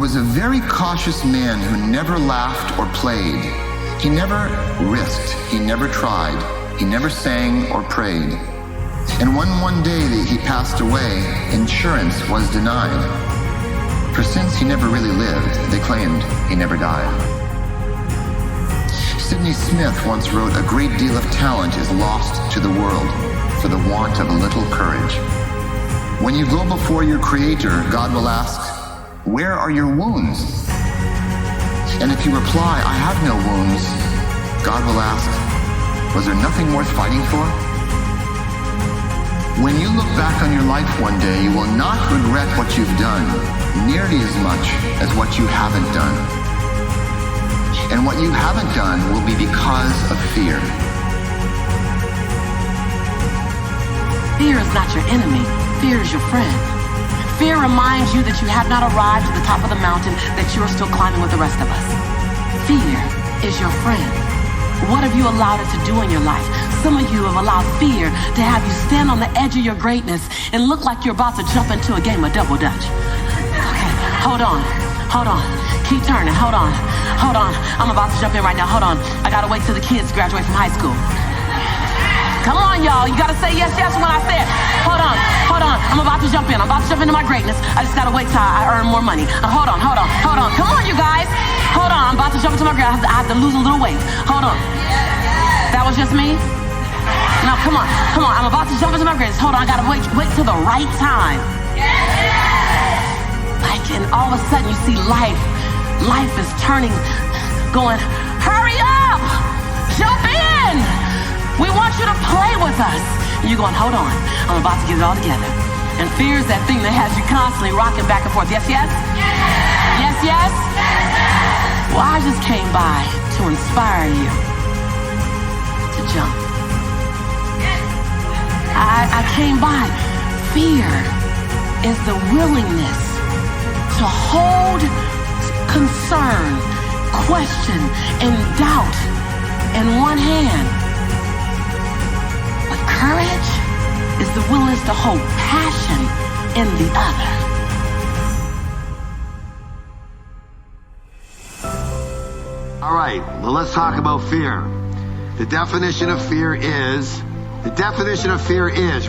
was a very cautious man who never laughed or played. He never risked, he never tried, he never sang or prayed. And when one day that he passed away, insurance was denied. For since he never really lived, they claimed he never died. Sidney Smith once wrote, "A great deal of talent is lost to the world for the want of a little courage." When you go before your Creator, God will ask, "Where are your wounds?" And if you reply, "I have no wounds," God will ask, "Was there nothing worth fighting for?" When you look back on your life one day, you will not regret what you've done nearly as much as what you haven't done. And what you haven't done will be because of fear. Fear is not your enemy. Fear is your friend. Fear reminds you that you have not arrived at the top of the mountain, that you are still climbing with the rest of us. Fear is your friend. What have you allowed it to do in your life? Some of you have allowed fear to have you stand on the edge of your greatness and look like you're about to jump into a game of double dutch. Okay, hold on. Keep turning, hold on. I'm about to jump in right now, hold on. I gotta wait till the kids graduate from high school. Come on, y'all, you gotta say yes when I say it. Hold on. I'm about to jump in. I'm about to jump into my greatness. I just gotta wait till I earn more money. Hold on. Come on, you guys. Hold on, I'm about to jump into my greatness. I have to lose a little weight. Hold on. That was just me? No, come on. I'm about to jump into my greatness. Hold on, I gotta wait till the right time. And all of a sudden you see life is turning, going, hurry up, jump in. We want you to play with us. And you're going, hold on, I'm about to get it all together. And fear is that thing that has you constantly rocking back and forth. Yes? Yes? Well, I just came by to inspire you to jump. I came by. Fear is the willingness to hold concern, question, and doubt in one hand. But courage is the willingness to hold passion in the other. All right, well, let's talk about fear. The definition of fear is,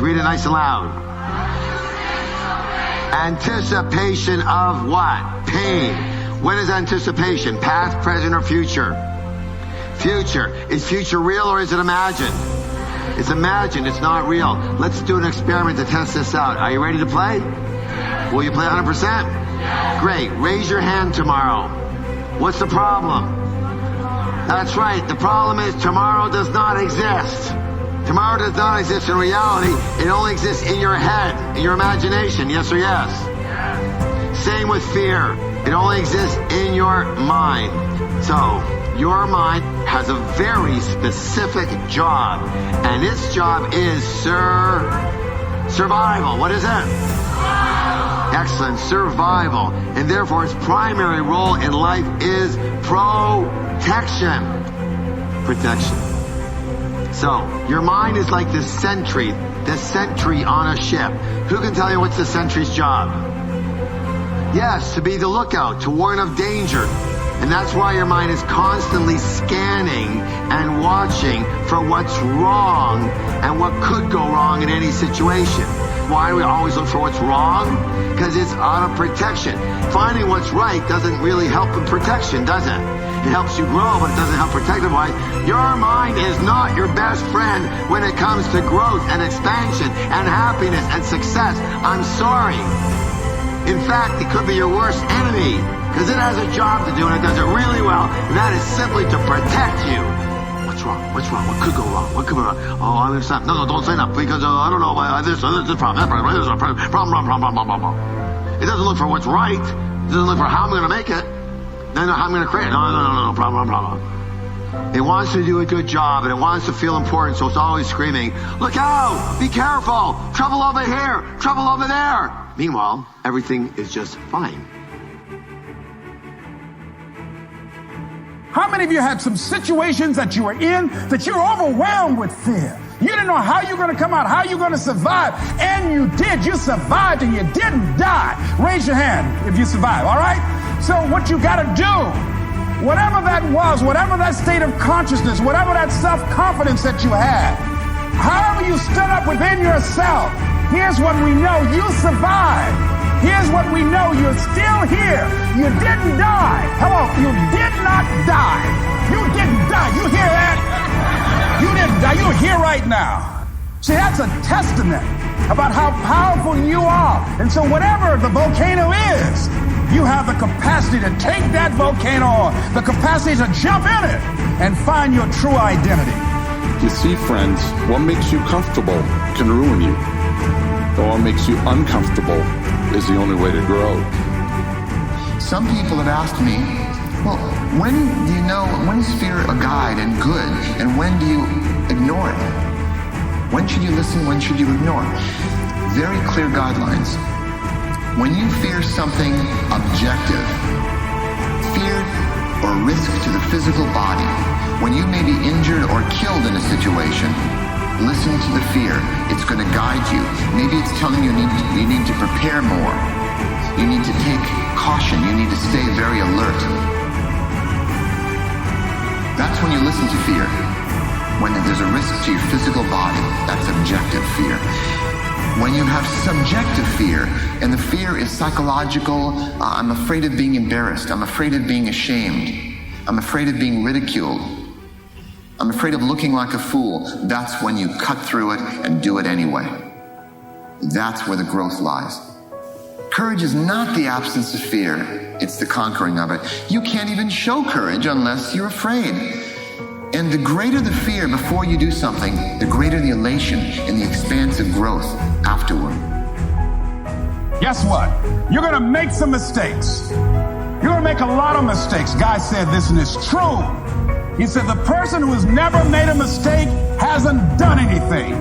read it nice and loud. Anticipation of what? Pain. What is anticipation? Past, present, or future? Future. Is future real or is it imagined? It's imagined. It's not real. Let's do an experiment to test this out. Are you ready to play? Will you play 100%? Great. Raise your hand tomorrow. What's the problem? That's right. The problem is tomorrow does not exist. Tomorrow does not exist in reality. It only exists in your head, in your imagination. Yes or yes? Same with fear. It only exists in your mind. So, your mind has a very specific job. And its job is survival. What is it? Excellent. Survival. And therefore, its primary role in life is protection. So, your mind is like the sentry on a ship. Who can tell you what's the sentry's job? Yes, to be the lookout, to warn of danger. And that's why your mind is constantly scanning and watching for what's wrong and what could go wrong in any situation. Why do we always look for what's wrong? Because it's out of protection. Finding what's right doesn't really help in protection, does it? It helps you grow, but it doesn't help protective-wise. Your mind is not your best friend when it comes to growth and expansion and happiness and success. I'm sorry. In fact, it could be your worst enemy because it has a job to do and it does it really well, and that is simply to protect you. What's wrong? What could go wrong? What could go wrong? Oh, I'm going to stop. No, don't say that because I don't know. This is a problem. This is a problem. It doesn't look for what's right. It doesn't look for how I'm going to make it. Then how I'm going to create it. No, problem. It wants to do a good job and it wants to feel important, so it's always screaming, look out, be careful, trouble over here, trouble over there. Meanwhile, everything is just fine. How many of you had some situations that you were in that you're overwhelmed with fear? You didn't know how you're going to come out, how you're going to survive, and you did. You survived and you didn't die. Raise your hand if you survived, all right? So what you got to do, whatever that was, whatever that state of consciousness, whatever that self-confidence that you had, however you stood up within yourself, here's what we know: you survived. Here's what we know: you're still here. You didn't die. Hello, you did not die. You didn't die. You hear that? You didn't die. You're here right now. See, that's a testament about how powerful you are. And so whatever the volcano is, you have the capacity to take that volcano on, the capacity to jump in it and find your true identity. You see, friends, what makes you comfortable can ruin you. But what makes you uncomfortable is the only way to grow. Some people have asked me, well, when do you know, when is fear a guide and good, and when do you ignore it? When should you listen, when should you ignore? Very clear guidelines. When you fear something objective, fear or risk to the physical body, when you may be injured or killed in a situation, listen to the fear. It's going to guide you. Maybe it's telling you you need to prepare more. You need to take caution. You need to stay very alert. That's when you listen to fear. When there's a risk to your physical body, that's objective fear. When you have subjective fear, and the fear is psychological, I'm afraid of being embarrassed, I'm afraid of being ashamed, I'm afraid of being ridiculed, I'm afraid of looking like a fool, that's when you cut through it and do it anyway. That's where the growth lies. Courage is not the absence of fear, it's the conquering of it. You can't even show courage unless you're afraid. And the greater the fear before you do something, the greater the elation and the expansive growth afterward. Guess what? You're going to make some mistakes. You're going to make a lot of mistakes. Guy said this, and it's true. He said the person who has never made a mistake hasn't done anything.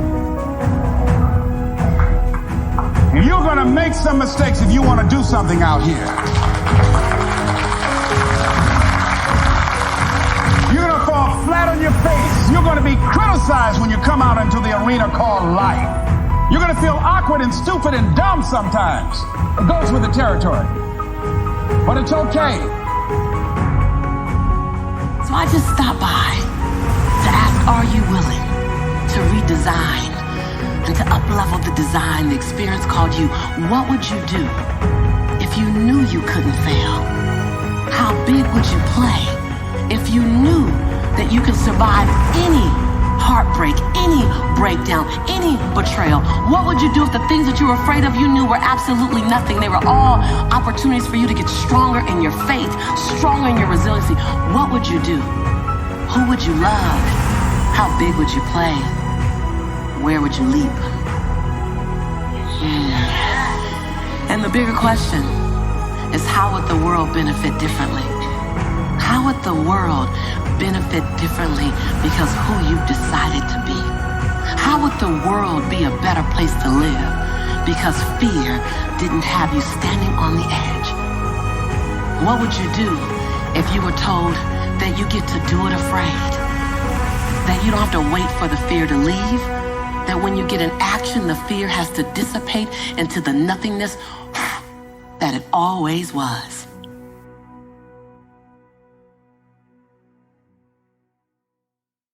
And you're going to make some mistakes if you want to do something out here. You're going to fall flat on your face. You're going to be criticized when you come out into the arena called life. You're going to feel awkward and stupid and dumb sometimes. It goes with the territory. But it's okay. So I just stopped by to ask, are you willing to redesign and to up-level the design, the experience called you? What would you do if you knew you couldn't fail? How big would you play if you knew that you could survive any heartbreak, any breakdown, any betrayal? What would you do if the things that you were afraid of you knew were absolutely nothing? They were all opportunities for you to get stronger in your faith, stronger in your resiliency. What would you do? Who would you love? How big would you play? Where would you leap? And the bigger question is, how would the world benefit differently? How would the world benefit differently because who you've decided to be? How would the world be a better place to live because fear didn't have you standing on the edge? What would you do if you were told that you get to do it afraid? That you don't have to wait for the fear to leave? That when you get in action, the fear has to dissipate into the nothingness that it always was?